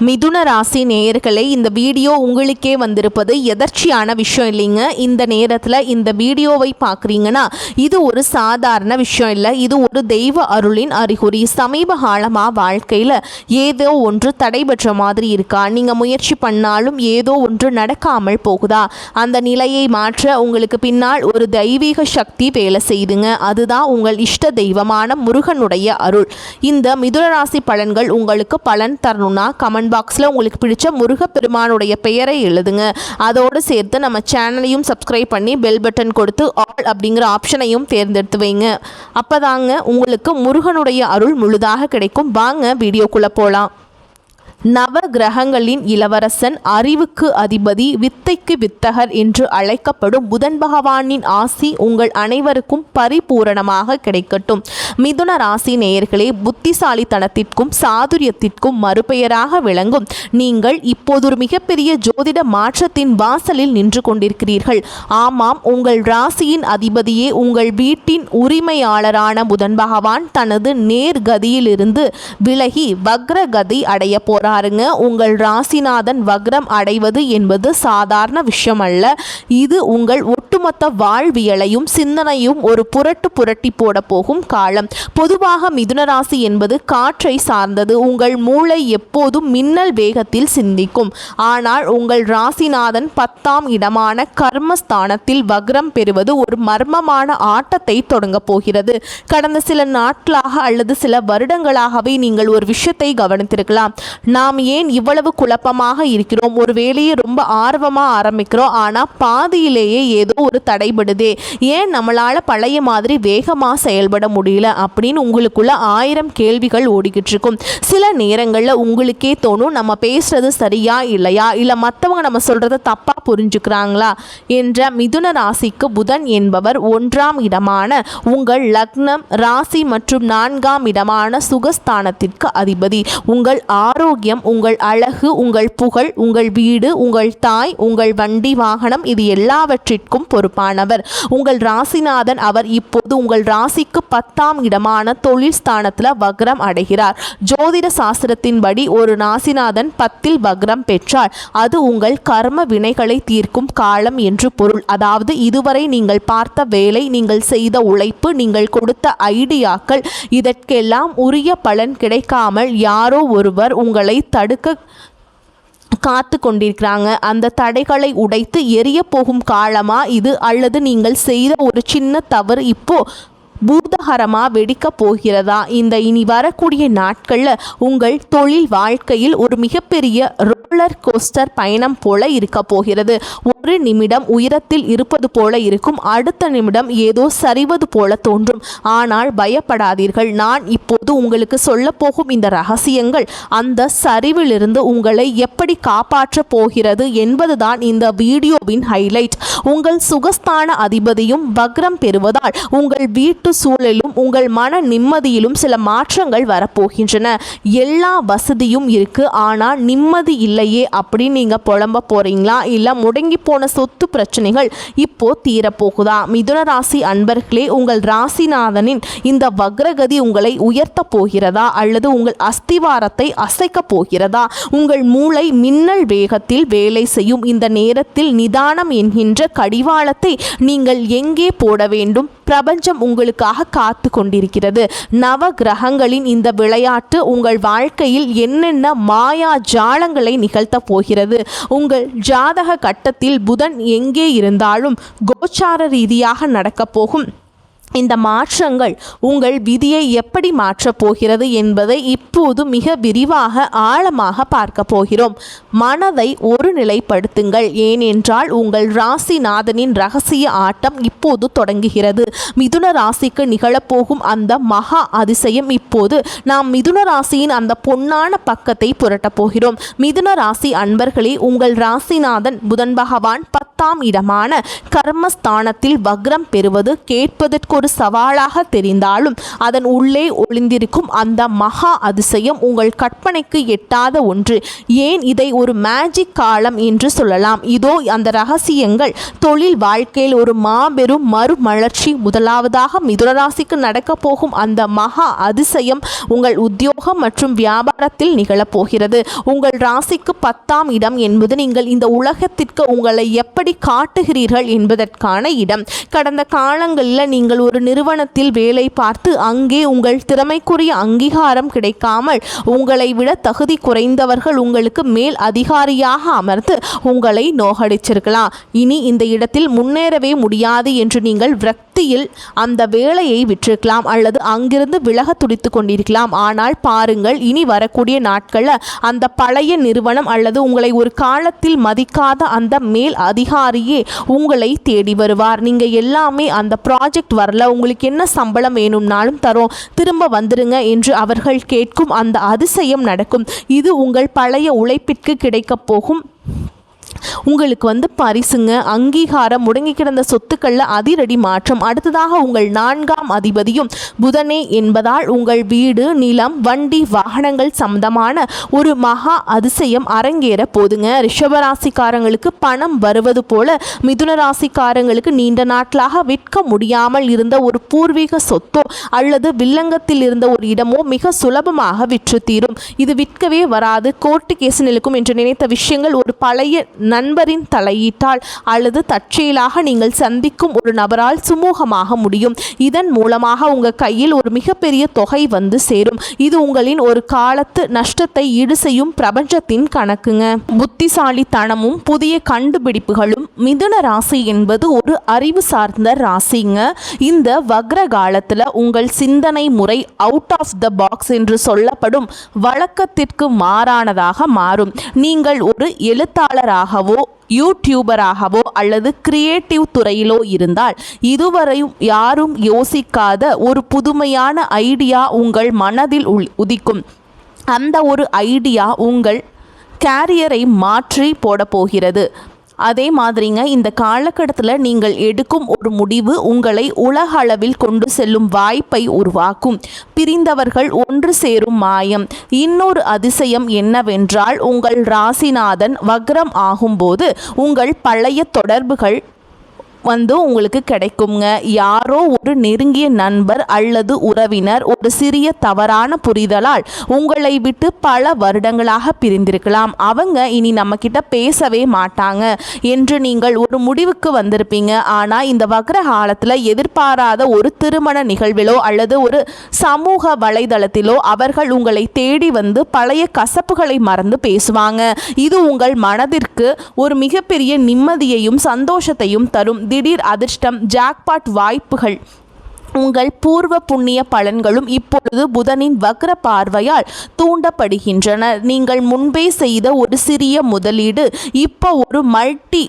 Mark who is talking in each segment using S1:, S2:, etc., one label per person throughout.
S1: மிதுன ராசி நேயர்களே, இந்த வீடியோ உங்களுக்கே வந்திருப்பது எதர்ச்சியான விஷயம் இல்லைங்க. இந்த நேரத்தில் இந்த வீடியோவை பார்க்குறீங்கன்னா இது ஒரு சாதாரண விஷயம் இல்லை, இது ஒரு தெய்வ அருளின் அறிகுறி. சமீப காலமாக வாழ்க்கையில் ஏதோ ஒன்று தடைபெற்ற மாதிரி இருக்கா? நீங்கள் முயற்சி பண்ணாலும் ஏதோ ஒன்று நடக்காமல் போகுதா? அந்த நிலையை மாற்ற உங்களுக்கு பின்னால் ஒரு தெய்வீக சக்தி வேலை செய்துங்க. அதுதான் உங்கள் இஷ்ட தெய்வமான முருகனுடைய அருள். இந்த மிதுன ராசி பலன்கள் உங்களுக்கு பலன் தரணும்னா கமெண்ட் பாக்ஸில் உங்களுக்கு பிடிச்ச முருகப்பெருமானுடைய பெயரை எழுதுங்க. அதோடு சேர்த்து நம்ம சேனலையும் சப்ஸ்கிரைப் பண்ணி பெல் பட்டன் கொடுத்து ஆல் அப்படிங்கிற ஆப்ஷனையும் தேர்ந்தெடுத்து வைங்க. அப்போதாங்க உங்களுக்கு முருகனுடைய அருள் முழுதாக கிடைக்கும். வாங்க வீடியோக்குள்ளே போகலாம். நவ கிரகங்களின் இளவரசன், அறிவுக்கு அதிபதி, வித்தைக்கு வித்தகர் என்று அழைக்கப்படும் புதன் பகவானின் ஆசி உங்கள் அனைவருக்கும் பரிபூரணமாக கிடைக்கட்டும். மிதுன ராசி நேயர்களே, புத்திசாலித்தனத்திற்கும் சாதுரியத்திற்கும் மறுபெயராக விளங்கும் நீங்கள் இப்போது ஒரு மிகப்பெரிய ஜோதிட மாற்றத்தின் வாசலில் நின்று கொண்டிருக்கிறீர்கள். ஆமாம், உங்கள் ராசியின் அதிபதியே உங்கள் வீட்டின் உரிமையாளரான புதன் பகவான் தனது நேர்கதியிலிருந்து விலகி வக்ரகதி அடைய போகிறார். உங்கள் ராசிநாதன் வக்ரம் அடைவது என்பது சாதாரண விஷயம் அல்ல. இது உங்கள் ஒட்டுமொத்த வாழ்வியலையும் சிந்தனையும் ஒரு புரட்டி போட போகும் காலம். பொதுவாக மிதுன ராசி என்பது காற்றை சார்ந்தது. உங்கள் மூளை எப்போதும் மின்னல் வேகத்தில் சிந்திக்கும். ஆனால் உங்கள் ராசிநாதன் 10ஆம் இடமான கர்மஸ்தானத்தில் வக்ரம் பெறுவது ஒரு மர்மமான ஆட்டத்தை தொடங்க போகிறது. கடந்த சில நாட்களாக அல்லது சில வருடங்களாகவே நீங்கள் ஒரு விஷயத்தை கவனித்திருக்கலாம். நாம் ஏன் இவ்வளவு குழப்பமாக இருக்கிறோம்? ஒரு வேலையை ரொம்ப ஆர்வமாக ஆரம்பிக்கிறோம், ஆனால் பாதியிலேயே ஏதோ ஒரு தடைபடுதே. ஏன் நம்மளால் பழைய மாதிரி வேகமாக செயல்பட முடியல அப்படின்னு உங்களுக்குள்ள 1000 கேள்விகள் ஓடிக்கிட்டு இருக்கும். சில நேரங்களில் உங்களுக்கே தோணும், நம்ம பேசுறது சரியா இல்லையா, இல்லை மற்றவங்க நம்ம சொல்கிறத தப்பாக புரிஞ்சுக்கிறாங்களா என்ற. மிதுன ராசிக்கு புதன் என்பவர் 1ஆம் இடமான உங்கள் லக்னம், ராசி மற்றும் 4ஆம் இடமான சுகஸ்தானத்திற்கு அதிபதி. உங்கள் ஆரோக்கியம், உங்கள் அழகு, உங்கள் புகழ், உங்கள் வீடு, உங்கள் தாய், உங்கள் வண்டி வாகனம், இது எல்லாவற்றிற்கும் பொறுப்பானவர் உங்கள் ராசிநாதன். அவர் இப்போது உங்கள் ராசிக்கு 10ஆம் இடமான தொழில் ஸ்தானத்தில் வக்ரம் அடைகிறார். ஜோதிட சாஸ்திரத்தின்படி ஒரு ராசிநாதன் 10இல் வக்ரம் பெற்றால் அது உங்கள் கர்ம வினைகளை தீர்க்கும் காலம் என்று பொருள். அதாவது இதுவரை நீங்கள் பார்த்த வேலை, நீங்கள் செய்த உழைப்பு, நீங்கள் கொடுத்த ஐடியாக்கள், இதற்கெல்லாம் உரிய பலன் கிடைக்காமல் யாரோ ஒருவர் உங்களை தடுக்க காத்து கொண்டிருக்கிறாங்க. அந்த தடைகளை உடைத்து எரிய போகும் காலமா இது, அல்லது நீங்கள் செய்த ஒரு சின்ன தவறு இப்போ பூதகரமாக வெடிக்க போகிறதா? இந்த இனி வரக்கூடிய நாட்களில் உங்கள் தொழில் வாழ்க்கையில் ஒரு மிகப்பெரிய ரோலர் கோஸ்டர் பயணம் போல இருக்க போகிறது. ஒரு நிமிடம் உயரத்தில் இருப்பது போல இருக்கும், அடுத்த நிமிடம் ஏதோ சரிவது போல தோன்றும். ஆனால் பயப்படாதீர்கள், நான் இப்போது உங்களுக்கு சொல்ல போகும் இந்த ரகசியங்கள் அந்த சரிவிலிருந்து உங்களை எப்படி காப்பாற்ற போகிறது என்பதுதான் இந்த வீடியோவின் ஹைலைட். உங்கள் சுகஸ்தான அதிபதியும் வக்ரம் பெறுவதால் உங்கள் வீட்டு சூழலிலும் உங்கள் மன நிம்மதியிலும் சில மாற்றங்கள் வரப்போகின்றன. எல்லா வசதியும் இருக்கு, ஆனால் நிம்மதி இல்லையே அப்படின்னு நீங்க புலம்ப போறீங்களா? இல்ல முடங்கி போன சொத்து பிரச்சனைகள் இப்போ தீரப்போகுதா? மிதுன ராசி அன்பர்களே, உங்கள் ராசிநாதனின் இந்த வக்ரகதி உங்களை உயர்த்த போகிறதா, அல்லது உங்கள் அஸ்திவாரத்தை அசைக்க போகிறதா? உங்கள் மூளை மின்னல் வேகத்தில் வேலை செய்யும். இந்த நேரத்தில் நிதானம் என்கின்ற கடிவாளத்தை நீங்கள் எங்கே போட வேண்டும்? பிரபஞ்சம் உங்களுக்காக காத்து கொண்டிருக்கிறது. நவ கிரகங்களின் இந்த விளையாட்டு உங்கள் வாழ்க்கையில் என்னென்ன மாயா ஜாலங்களை நிகழ்த்த போகிறது? உங்கள் ஜாதக கட்டத்தில் புதன் எங்கே இருந்தாலும் கோச்சார ரீதியாக நடக்கப் போகும் இந்த மாற்றங்கள் உங்கள் விதியை எப்படி மாற்றப் போகிறது என்பதை இப்போது மிக விரிவாக ஆழமாக பார்க்க போகிறோம். மனதை ஒரு நிலைப்படுத்துங்கள், ஏனென்றால் உங்கள் ராசிநாதனின் ரகசிய ஆட்டம் இப்போது தொடங்குகிறது. மிதுன ராசிக்கு நிகழப்போகும் அந்த மகா அதிசயம். இப்போது நாம் மிதுன ராசியின் அந்த பொன்னான பக்கத்தை புரட்டப் போகிறோம். மிதுன ராசி அன்பர்களே, உங்கள் ராசிநாதன் புதன் பகவான் 10ஆம் இடமான கர்மஸ்தானத்தில் வக்ரம் பெறுவது கேட்பதற்கு ஒரு சவாலாக தெரிந்தாலும் அதன் உள்ளே ஒளிந்திருக்கும் அந்த மகா அதிசயம் உங்கள் கற்பனைக்கு எட்டாத ஒன்று. ஏன் இதை ஒரு மேஜிக் காலம் என்று சொல்லலாம். இதோ அந்த ரகசியங்கள். தொழில் வாழ்க்கையில் ஒரு மாபெரும் மறுமலர்ச்சி. முதலாவதாக மிதுனராசிக்கு நடக்க போகும் அந்த மகா அதிசயம் உங்கள் உத்தியோகம் மற்றும் வியாபாரத்தில் நிகழப்போகிறது. உங்கள் ராசிக்கு 10ஆம் இடம் என்பது நீங்கள் இந்த உலகத்திற்கு உங்களை எப்படி காட்டுகிறீர்கள் என்பதற்கான இடம். கடந்த காலங்களில் நீங்கள் ஒரு நிறுவனத்தில் வேலை பார்த்து அங்கே உங்கள் திறமைக்குரிய அங்கீகாரம் கிடைக்காமல் உங்களை விட தகுதி குறைந்தவர்கள் உங்களுக்கு மேல் அதிகாரியாக அமர்ந்து உங்களை நோகடிச்சிருக்கலாம். இனி இந்த இடத்தில் முன்னேறவே முடியாது என்று நீங்கள் விரக்தியில் அந்த வேலையை விட்டிருக்கலாம் அல்லது அங்கிருந்து விலக துடித்து கொண்டிருக்கலாம். ஆனால் பாருங்கள், இனி வரக்கூடிய நாட்களில் அந்த பழைய நிறுவனம் அல்லது உங்களை ஒரு காலத்தில் மதிக்காத அந்த மேல் அதிகாரியே உங்களை தேடி வருவார். நீங்கள் எல்லாமே அந்த ப்ராஜெக்ட் வரல, உங்களுக்கு என்ன சம்பளம் வேணும்னாலும் தரோம், திரும்ப வந்துடுங்க என்று அவர்கள் கேட்கும் அந்த அதிசயம் நடக்கும். இது உங்கள் பழைய உழைப்பிற்கு கிடைக்கப் போகும் உங்களுக்கு பரிசுங்க. அங்கீகாரம், முடங்கி கிடந்த சொத்துக்களில் அதிரடி மாற்றம். அடுத்ததாக உங்கள் 4ஆம் அதிபதியும் புதனே என்பதால் உங்கள் வீடு, நிலம், வண்டி, வாகனங்கள் சம்பந்தமான ஒரு மகா அதிசயம் அரங்கேற போதுங்க. ரிஷபராசிக்காரங்களுக்கு பணம் வருவது போல மிதுன ராசிக்காரங்களுக்கு நீண்ட நாட்களாக விற்க முடியாமல் இருந்த ஒரு பூர்வீக சொத்தோ அல்லது வில்லங்கத்தில் இருந்த ஒரு இடமோ மிக சுலபமாக விற்று தீரும். இது விற்கவே வராது, கோர்ட்டு கேஸ் நிற்கும் என்று நினைத்த விஷயங்கள் ஒரு பழைய நண்பரின் தலையீட்டால் அல்லது தற்செயலாக நீங்கள் சந்திக்கும் ஒரு நபரால் சுமூகமாக முடியும். இதன் மூலமாக உங்கள் கையில் ஒரு மிகப்பெரிய தொகை வந்து சேரும். இது உங்களின் ஒரு காலத்து நஷ்டத்தை ஈடு செய்யும் பிரபஞ்சத்தின் கணக்குங்க. புத்திசாலித்தனமும் புதிய கண்டுபிடிப்புகளும். மிதுன ராசி என்பது ஒரு அறிவு சார்ந்த ராசிங்க. இந்த வக்ர காலத்தில் உங்கள் சிந்தனை முறை அவுட் ஆஃப் த பாக்ஸ் என்று சொல்லப்படும் வழக்கத்திற்கு மாறானதாக மாறும். நீங்கள் ஒரு எழுத்தாளராகவோ யூடியூபராகவோ அல்லது கிரியேட்டிவ் துறையிலோ இருந்தால் இதுவரையும் யாரும் யோசிக்காத ஒரு புதுமையான ஐடியா உங்கள் மனதில் உதிக்கும். அந்த ஒரு ஐடியா உங்கள் கேரியரை மாற்றி போட போகிறது. அதே மாதிரிங்க, இந்த காலகட்டத்தில் நீங்கள் எடுக்கும் ஒரு முடிவு உங்களை உலக அளவில் கொண்டு செல்லும் வாய்ப்பை உருவாக்கும். பிரிந்தவர்கள் ஒன்று சேரும் மாயம். இன்னொரு அதிசயம் என்னவென்றால், உங்கள் ராசிநாதன் வக்ரம் ஆகும்போது உங்கள் பழைய தொடர்புகள் உங்களுக்கு கிடைக்குங்க. யாரோ ஒரு நெருங்கிய நண்பர் அல்லது உறவினர் ஒரு சிறிய தவறான புரிதலால் உங்களை விட்டு பல வருடங்களாக பிரிந்திருக்கலாம். அவங்க இனி நம்ம கிட்ட பேசவே மாட்டாங்க என்று நீங்கள் ஒரு முடிவுக்கு வந்திருப்பீங்க. ஆனால் இந்த வக்ர காலத்தில் எதிர்பாராத ஒரு திருமண நிகழ்விலோ அல்லது ஒரு சமூக வலைதளத்திலோ அவர்கள் உங்களை தேடி வந்து பழைய கசப்புகளை மறந்து பேசுவாங்க. இது உங்கள் மனதிற்கு ஒரு மிகப்பெரிய நிம்மதியையும் சந்தோஷத்தையும் தரும். திடீர் அதிர்ஷ்டம், ஜாக்பாட் வாய்ப்புகள், உங்கள் பூர்வ புண்ணிய பலன்களும் இப்பொழுது புதனின் வக்ர பார்வையால் தூண்டப்படுகின்றன. நீங்கள் முன்பே செய்த ஒரு சிறிய முதலீடு இப்போ ஒரு மல்டி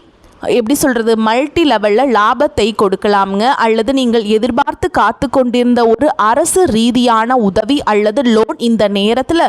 S1: லெவலில் லாபத்தை கொடுக்கலாமுங்க. அல்லது நீங்கள் எதிர்பார்த்து காத்து கொண்டிருந்த ஒரு அரசு ரீதியான உதவி அல்லது லோன் இந்த நேரத்தில்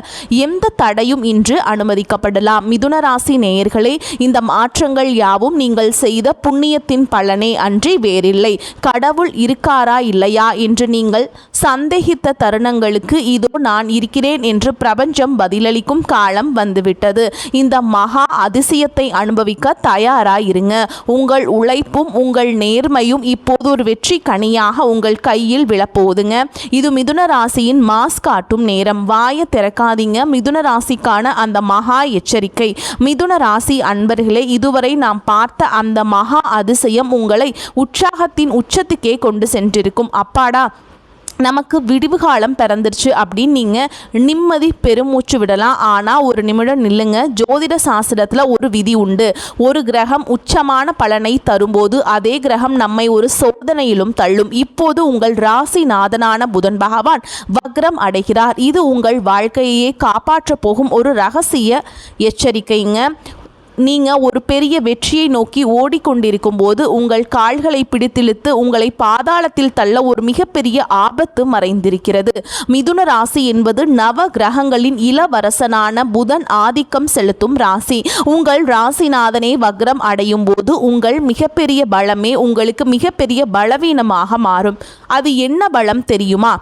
S1: எந்த தடையும் இன்று அனுமதிக்கப்படலாம். மிதுன ராசி நேயர்களே, இந்த மாற்றங்கள் யாவும் நீங்கள் செய்த புண்ணியத்தின் பலனே அன்றி வேறில்லை. கடவுள் இருக்காரா இல்லையா என்று நீங்கள் சந்தேகித்த தருணங்களுக்கு இதோ நான் இருக்கிறேன் என்று பிரபஞ்சம் பதிலளிக்கும் காலம் வந்துவிட்டது. இந்த மகா அதிசயத்தை அனுபவிக்க தயாராயிருங்க. உங்கள் உழைப்பும் உங்கள் நேர்மையும் இப்போது ஒரு வெற்றி கனியாக உங்கள் கையில் விழப்போகுதுங்க. இது மிதுன ராசியின் மாஸ் காட்டும் நேரம். வாய திறக்காதீங்க. மிதுன ராசிக்கான அந்த மகா எச்சரிக்கை. மிதுன ராசி அன்பர்களே, இதுவரை நாம் பார்த்த அந்த மகா அதிசயம் உங்களை உற்சாகத்தின் உச்சத்துக்கே கொண்டு சென்றிருக்கும். அப்பாடா, நமக்கு விடிவு காலம் பிறந்துருச்சு அப்படின்னு நீங்கள் நிம்மதி பெருமூச்சு விடலாம். ஆனால் ஒரு நிமிடம் நில்லுங்க. ஜோதிட சாஸ்திரத்தில் ஒரு விதி உண்டு. ஒரு கிரகம் உச்சமான பலனை தரும்போது அதே கிரகம் நம்மை ஒரு சோதனையிலும் தள்ளும். இப்போது உங்கள் ராசிநாதனான புதன் பகவான் வக்ரம் அடைகிறார். இது உங்கள் வாழ்க்கையே காப்பாற்ற போகும் ஒரு ரகசிய எச்சரிக்கைங்க. நீங்கள் ஒரு பெரிய வெற்றியை நோக்கி ஓடிக்கொண்டிருக்கும் போது உங்கள் கால்களை பிடித்திழுத்து உங்களை பாதாளத்தில் தள்ள ஒரு மிகப்பெரிய ஆபத்து மறைந்திருக்கிறது. மிதுன ராசி என்பது நவ கிரகங்களின் இளவரசனான புதன் ஆதிக்கம் செலுத்தும் ராசி. உங்கள் ராசிநாதனை வக்ரம் அடையும் போது உங்கள் மிகப்பெரிய பலமே உங்களுக்கு மிகப்பெரிய பலவீனமாக மாறும். அது என்ன பலம் தெரியுமா?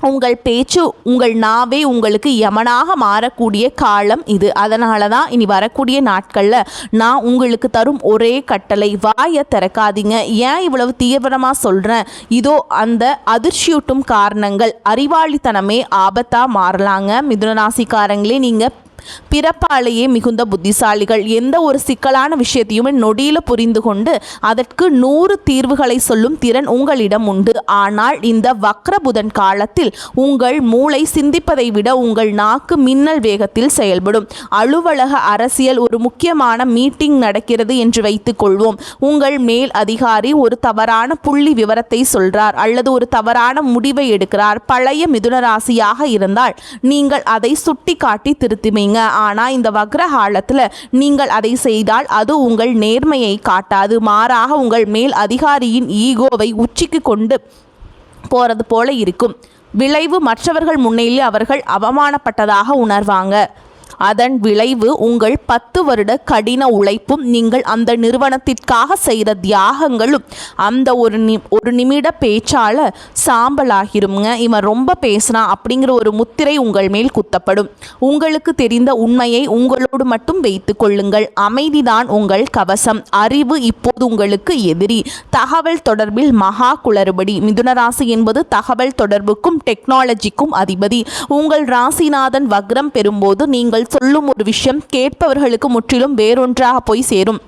S1: உங்கள் பேச்சு, உங்கள் நாவே உங்களுக்கு யமனாக மாறக்கூடிய காலம் இது. அதனால தான் இனி வரக்கூடிய நாட்களில் நான் உங்களுக்கு தரும் ஒரே கட்டளை, வாயை திறக்காதீங்க. ஏன் இவ்வளவு தீவிரமாக சொல்கிறேன்? இதோ அந்த அதிர்ச்சியூட்டும் காரணங்கள். அறிவாளித்தனமே ஆபத்தாக மாறலாங்க. மிதுனராசிக்காரங்களே, நீங்கள் பிறப்பாலேயே மிகுந்த புத்திசாலிகள். எந்த ஒரு சிக்கலான விஷயத்தையுமே நொடியில் புரிந்து கொண்டு அதற்கு 100 தீர்வுகளை சொல்லும் திறன் உங்களிடம் உண்டு. ஆனால் இந்த வக்ர புதன் காலத்தில் உங்கள் மூளை சிந்திப்பதை விட உங்கள் நாக்கு மின்னல் வேகத்தில் செயல்படும். அலுவலக அரசியல், ஒரு முக்கியமான மீட்டிங் நடக்கிறது என்று வைத்துக் கொள்வோம். உங்கள் மேல் அதிகாரி ஒரு தவறான புள்ளி விவரத்தை சொல்றார் அல்லது ஒரு தவறான முடிவை எடுக்கிறார். பழைய மிதுனராசியாக இருந்தால் நீங்கள் அதை சுட்டி காட்டி திருத்துவீங்க. ஆனால் இந்த வக்ர காலத்தில் நீங்கள் அதை செய்தால் அது உங்கள் நேர்மையை காட்டாது. மாறாக உங்கள் மேல் அதிகாரியின் ஈகோவை உச்சிக்கு கொண்டு போறது போல இருக்கும். விளைவு, மற்றவர்கள் முன்னிலையில் அவர்கள் அவமானப்பட்டதாக உணர்வாங்க. அதன் விளைவு உங்கள் 10 வருட கடின உழைப்பும் நீங்கள் அந்த நிறுவனத்திற்காக செய்கிற தியாகங்களும் அந்த ஒரு நிமிட பேச்சால சாம்பலாகிருங்க. இவன் ரொம்ப பேசுனான் அப்படிங்கிற ஒரு முத்திரை உங்கள் மேல் குத்தப்படும். உங்களுக்கு தெரிந்த உண்மையை உங்களோடு மட்டும் வைத்து கொள்ளுங்கள். அமைதிதான் உங்கள் கவசம். அறிவு இப்போது உங்களுக்கு எதிரி. தகவல் தொடர்பில் மகா குளறுபடி. மிதுனராசி என்பது தகவல் தொடர்புக்கும் டெக்னாலஜிக்கும் அதிபதி. உங்கள் ராசிநாதன் வக்ரம் பெறும்போது நீங்கள் சொல்லும் ஒரு விஷயம் கேட்பவர்களுக்கு முற்றிலும் வேறொன்றாக போய் சேரும்.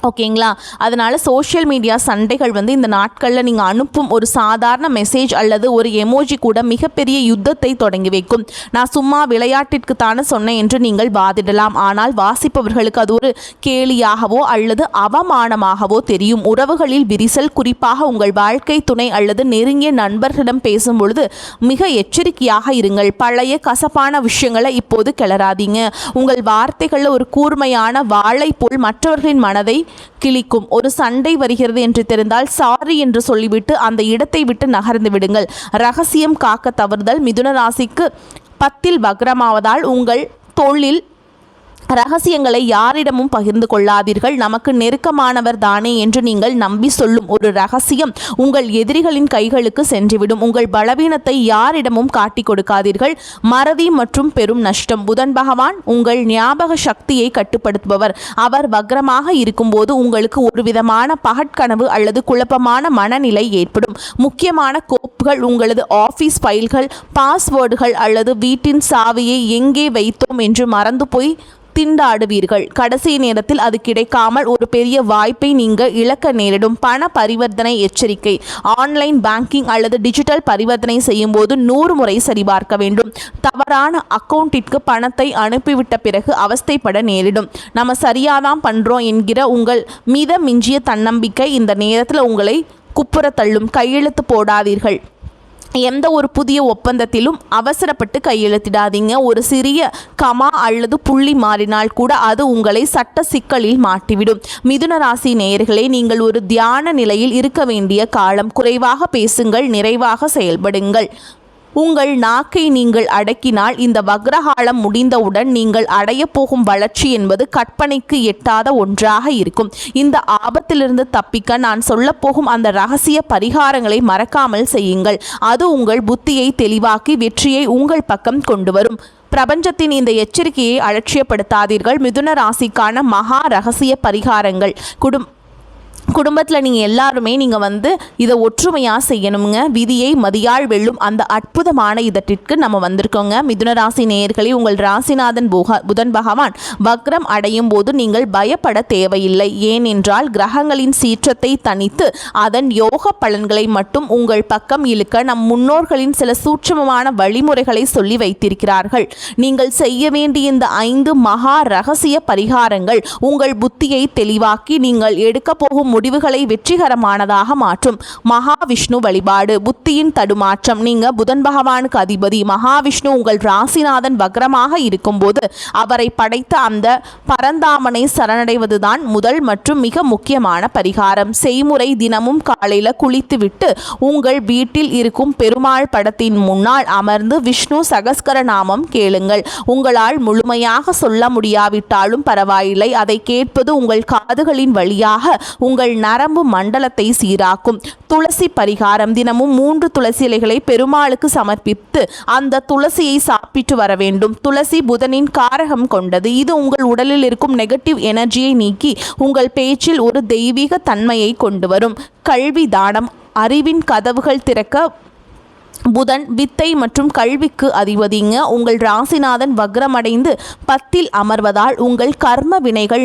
S1: ஓகேங்களா? அதனால் சோஷியல் மீடியா சண்டைகள் இந்த நாட்களில் நீங்கள் அனுப்பும் ஒரு சாதாரண மெசேஜ் அல்லது ஒரு எமோஜி கூட மிகப்பெரிய யுத்தத்தை தொடங்கி வைக்கும். நான் சும்மா விளையாட்டிற்கு தானே சொன்னேன் என்று நீங்கள் வாதிடலாம். ஆனால் வாசிப்பவர்களுக்கு அது ஒரு கேலியாகவோ அல்லது அவமானமாகவோ தெரியும். உறவுகளில் விரிசல், குறிப்பாக உங்கள் வாழ்க்கை துணை அல்லது நெருங்கிய நண்பர்களிடம் பேசும் பொழுது மிக எச்சரிக்கையாக இருங்கள். பழைய கசப்பான விஷயங்களை இப்போது கிளறாதீங்க. உங்கள் வார்த்தைகளில் ஒரு கூர்மையான வாளை போல் மற்றவர்களின் மனதை கிளிக்கும். ஒரு சண்டை வருகிறது என்று தெரிந்தால் சாரி என்று சொல்லிவிட்டு அந்த இடத்தை விட்டு நகர்ந்து விடுங்கள். ரகசியம் காக்க தவறுதல். மிதுன ராசிக்கு 10 வக்ரமாவதால் உங்கள் தொழில் ரகசியங்களை யாரிடமும் பகிர்ந்து கொள்ளாதீர்கள். நமக்கு நெருக்கமானவர் தானே என்று நீங்கள் நம்பி சொல்லும் ஒரு ரகசியம் உங்கள் எதிரிகளின் கைகளுக்கு சென்றுவிடும். உங்கள் பலவீனத்தை யாரிடமும் காட்டி கொடுக்காதீர்கள். மறதி மற்றும் பெரும் நஷ்டம். புதன் பகவான் உங்கள் ஞாபக சக்தியை கட்டுப்படுத்துபவர். அவர் வக்ரமாக இருக்கும்போது உங்களுக்கு ஒரு விதமான பகற்கனவு அல்லது குழப்பமான மனநிலை ஏற்படும். முக்கியமான கோப்புகள், உங்களது ஆஃபீஸ் ஃபைல்கள், பாஸ்வேர்டுகள் அல்லது வீட்டின் சாவியை எங்கே வைத்தோம் என்று மறந்து போய் திண்டாடுவீர்கள். கடைசி நேரத்தில் அது கிடைக்காமல் ஒரு பெரிய வாய்ப்பை நீங்கள் இழக்க நேரிடும். பண பரிவர்த்தனை எச்சரிக்கை. ஆன்லைன் பேங்கிங் அல்லது டிஜிட்டல் பரிவர்த்தனை செய்யும் போது 100 முறை சரிபார்க்க வேண்டும். தவறான அக்கௌண்ட்டிற்கு பணத்தை அனுப்பிவிட்ட பிறகு அவஸ்தைப்பட நேரிடும். நம்ம சரியாதான் பண்றோம் என்கிற உங்கள் மிதமிஞ்சிய தன்னம்பிக்கை இந்த நேரத்தில் உங்களை குப்புற தள்ளும். கையெழுத்து போடாதீர்கள். எந்த ஒரு புதிய ஒப்பந்தத்திலும் அவசரப்பட்டு கையெழுத்திடாதீங்க. ஒரு சிறிய கமா அல்லது புள்ளி மாறினால் கூட அது உங்களை சட்ட சிக்கலில் மாட்டிவிடும். மிதுன ராசி நேயர்களே, நீங்கள் ஒரு தியான நிலையில் இருக்க வேண்டிய காலம். குறைவாக பேசுங்கள், நிறைவாக செயல்படுங்கள். உங்கள் நாக்கை நீங்கள் அடக்கினால் இந்த வக்ரகாலம் முடிந்தவுடன் நீங்கள் அடைய போகும் வளர்ச்சி என்பது கற்பனைக்கு எட்டாத ஒன்றாக இருக்கும். இந்த ஆபத்திலிருந்து தப்பிக்க நான் சொல்லப்போகும் அந்த ரகசிய பரிகாரங்களை மறக்காமல் செய்யுங்கள். அது உங்கள் புத்தியை தெளிவாக்கி வெற்றியை உங்கள் பக்கம் கொண்டு வரும். பிரபஞ்சத்தின் இந்த எச்சரிக்கையை அலட்சியப்படுத்தாதீர்கள். மிதுன ராசிக்கான மகா ரகசிய பரிகாரங்கள். குடும்பத்தில் நீங்கள் எல்லாருமே நீங்கள் இதை ஒற்றுமையாக செய்யணுங்க. விதியை மதியால் வெல்லும் அந்த அற்புதமான இதற்றிற்கு நம்ம வந்திருக்கோங்க. மிதுன ராசி நேயர்களே, உங்கள் ராசிநாதன் புதன் பகவான் வக்ரம் அடையும் போது நீங்கள் பயப்பட தேவையில்லை. ஏனென்றால் கிரகங்களின் சீற்றத்தை தணித்து அதன் யோக பலன்களை மட்டும் உங்கள் பக்கம் இழுக்க நம் முன்னோர்களின் சில சூட்சமமான வழிமுறைகளை சொல்லி வைத்திருக்கிறார்கள். நீங்கள் செய்ய வேண்டிய இந்த 5 மகா ரகசிய பரிகாரங்கள் உங்கள் புத்தியை தெளிவாக்கி நீங்கள் எடுக்க போகும் முடிவுகளை வெற்றிகரமானதாக மாற்றும். மகாவிஷ்ணு வழிபாடு. புத்தியின் தடுமாற்றம். நீங்க புதன் பகவானுக்கு அதிபதி. மகாவிஷ்ணு உங்கள் ராசிநாதன் வக்ரமாக இருக்கும்போது அவரை படைத்த அந்த பரந்தாமனை சரணடைவதுதான் முதல் மற்றும் மிக முக்கியமான பரிகாரம். செய்முறை: தினமும் காலையில குளித்துவிட்டு உங்கள் வீட்டில் இருக்கும் பெருமாள் படத்தின் முன்னால் அமர்ந்து விஷ்ணு சகஸ்கர நாமம் கேளுங்கள். உங்களால் முழுமையாக சொல்ல முடியாவிட்டாலும் பரவாயில்லை, அதை கேட்பது உங்கள் காதுகளின் வழியாக உங்கள் நரம்பு மண்டலத்தை சீராக்கும். துளசி பரிகாரம். தினமும் 3 துளசி இலைகளை பெருமாளுக்கு சமர்ப்பித்து அந்த துளசியை சாப்பிட்டு வர வேண்டும். துளசி புதனின் காரகம் கொண்டது. இது உங்கள் உடலில் இருக்கும் நெகட்டிவ் எனர்ஜியை நீக்கி உங்கள் பேச்சில் ஒரு தெய்வீக தன்மையை கொண்டு வரும். கல்வி தானம். அறிவின் கதவுகள் திறக்க புதன் வித்தை மற்றும் கல்விக்கு அதிபதிங்க. உங்கள் ராசிநாதன் வக்ரமடைந்து 10ல் அமர்வதால் உங்கள் கர்ம வினைகள்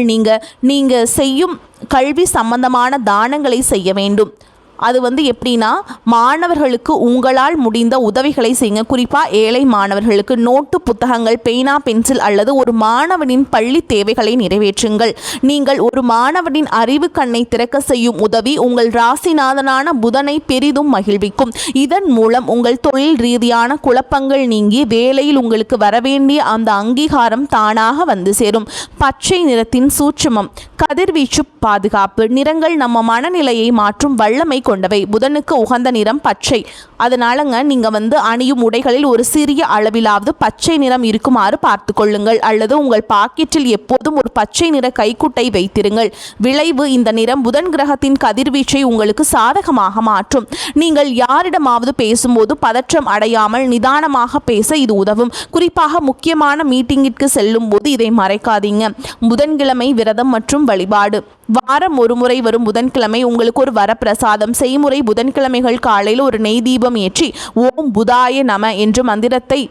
S1: நீங்க செய்யும் கல்வி சம்பந்தமான தானங்களை செய்ய வேண்டும். அது எப்படின்னா, மாணவர்களுக்கு உங்களால் முடிந்த உதவிகளை செய்யுங்க. குறிப்பாக ஏழை மாணவர்களுக்கு நோட்டு, புத்தகங்கள், பேனா, பென்சில் அல்லது ஒரு மாணவனின் பள்ளி தேவைகளை நிறைவேற்றுங்கள். நீங்கள் ஒரு மாணவனின் அறிவு கண்ணை திறக்க செய்யும் உதவி உங்கள் ராசிநாதனான புதனை பெரிதும் மகிழ்விக்கும். இதன் மூலம் உங்கள் தொழில் ரீதியான குழப்பங்கள் நீங்கி வேலையில் உங்களுக்கு வரவேண்டிய அந்த அங்கீகாரம் தானாக வந்து சேரும். பச்சை நிறத்தின் சூட்சுமம். கதிர்வீச்சு பாதுகாப்பு. நிறங்கள் நம்ம மனநிலையை மாற்றும் வல்லமை கொண்டவை. புதனுக்கு உகந்த நிறம் பச்சை. அதனாலங்க நீங்க அணியும் உடைகளில் ஒரு சிறிய அளவிலாவது பச்சை நிறம் இருக்குமாறு பார்த்து கொள்ளுங்கள். அல்லது உங்கள் பாக்கெட்டில் எப்போதும் ஒரு பச்சை நிற கைக்குட்டை வைத்திருங்கள். விளைவு: இந்த நிறம் புதன் கிரகத்தின் கதிர்வீச்சை உங்களுக்கு சாதகமாக மாற்றும். நீங்கள் யாரிடமாவது பேசும்போது பதற்றம் அடையாமல் நிதானமாக பேச இது உதவும். குறிப்பாக முக்கியமான மீட்டிங்கிற்கு செல்லும் போது இதை மறைக்காதீங்க. புதன்கிழமை விரதம் மற்றும் வழிபாடு. வாரம் ஒரு முறை வரும் புதன்கிழமை உங்களுக்கு ஒரு வரப்பிரசாதம். செய்முறை: புதன்கிழமைகள் காலையில் ஒரு நெய் தீபம் ஏற்றி ஓம் புதாய நம என்ற மந்திரத்தை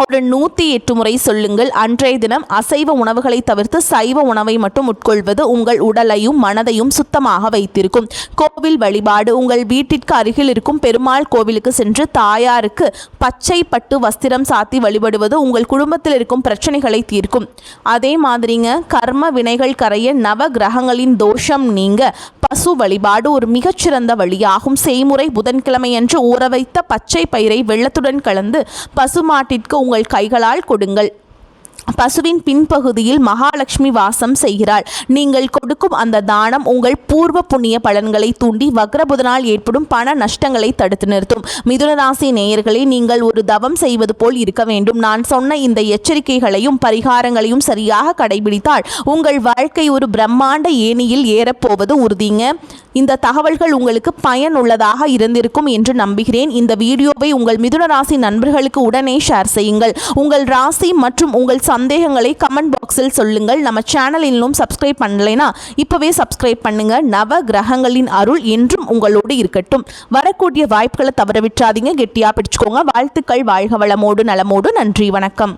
S1: ஒரு 108 முறை சொல்லுங்கள். அன்றைய தினம் அசைவ உணவுகளை தவிர்த்து சைவ உணவை மட்டும் உட்கொள்வது உங்கள் உடலையும் மனதையும் சுத்தமாக வைத்திருக்கும். கோவில் வழிபாடு. உங்கள் வீட்டிற்கு அருகில் இருக்கும் பெருமாள் கோவிலுக்கு சென்று தாயாருக்கு பச்சை பட்டு வஸ்திரம் சாத்தி வழிபடுவது உங்கள் குடும்பத்தில் இருக்கும் பிரச்சனைகளை தீர்க்கும். அதே மாதிரிங்க, கர்ம வினைகள் கரைய நவ கிரகங்களின் தோஷம் நீங்க பசு வழிபாடு ஒரு மிகச்சிறந்த வழியாகும். செய்முறை: புதன்கிழமையன்று ஊற வைத்த பச்சை பயிரை வெள்ளத்துடன் கலந்து பசுமாட்டிற்கு உங்கள் கைகளால் கொடுங்கள். பசுவின் பின்பகுதியில் மகாலட்சுமி வாசம் செய்கிறாள். நீங்கள் கொடுக்கும் அந்த தானம் உங்கள் பூர்வ புண்ணிய பலன்களை தூண்டி வக்ரபுதனால் ஏற்படும் பண நஷ்டங்களை தடுத்து நிறுத்தும். மிதுனராசி நேயர்களே, நீங்கள் ஒரு தவம் செய்வது போல் இருக்க வேண்டும். நான் சொன்ன இந்த எச்சரிக்கைகளையும் பரிகாரங்களையும் சரியாக கடைபிடித்தால் உங்கள் வாழ்க்கை ஒரு பிரம்மாண்ட ஏணியில் ஏறப்போவது உறுதிங்க. இந்த தகவல்கள் உங்களுக்கு பயனுள்ளதாக இருந்திருக்கும் என்று நம்புகிறேன். இந்த வீடியோவை உங்கள் மிதுன ராசி நண்பர்களுக்கு உடனே ஷேர் செய்யுங்கள். உங்கள் ராசி மற்றும் உங்கள் சந்தேகங்களை கமெண்ட் பாக்ஸில் சொல்லுங்கள். நம்ம சேனலில் இன்னும் சப்ஸ்கிரைப் பண்ணலைன்னா இப்போவே சப்ஸ்கிரைப் பண்ணுங்க. நவ கிரகங்களின் அருள் என்றும் உங்களோடு இருக்கட்டும். வரக்கூடிய வாய்ப்புகளை தவற விட்டுறாதீங்க. கெட்டியாக பிடிச்சுக்கோங்க. வாழ்த்துக்கள். வாழ்க வளமோடு நலமோடு. நன்றி, வணக்கம்.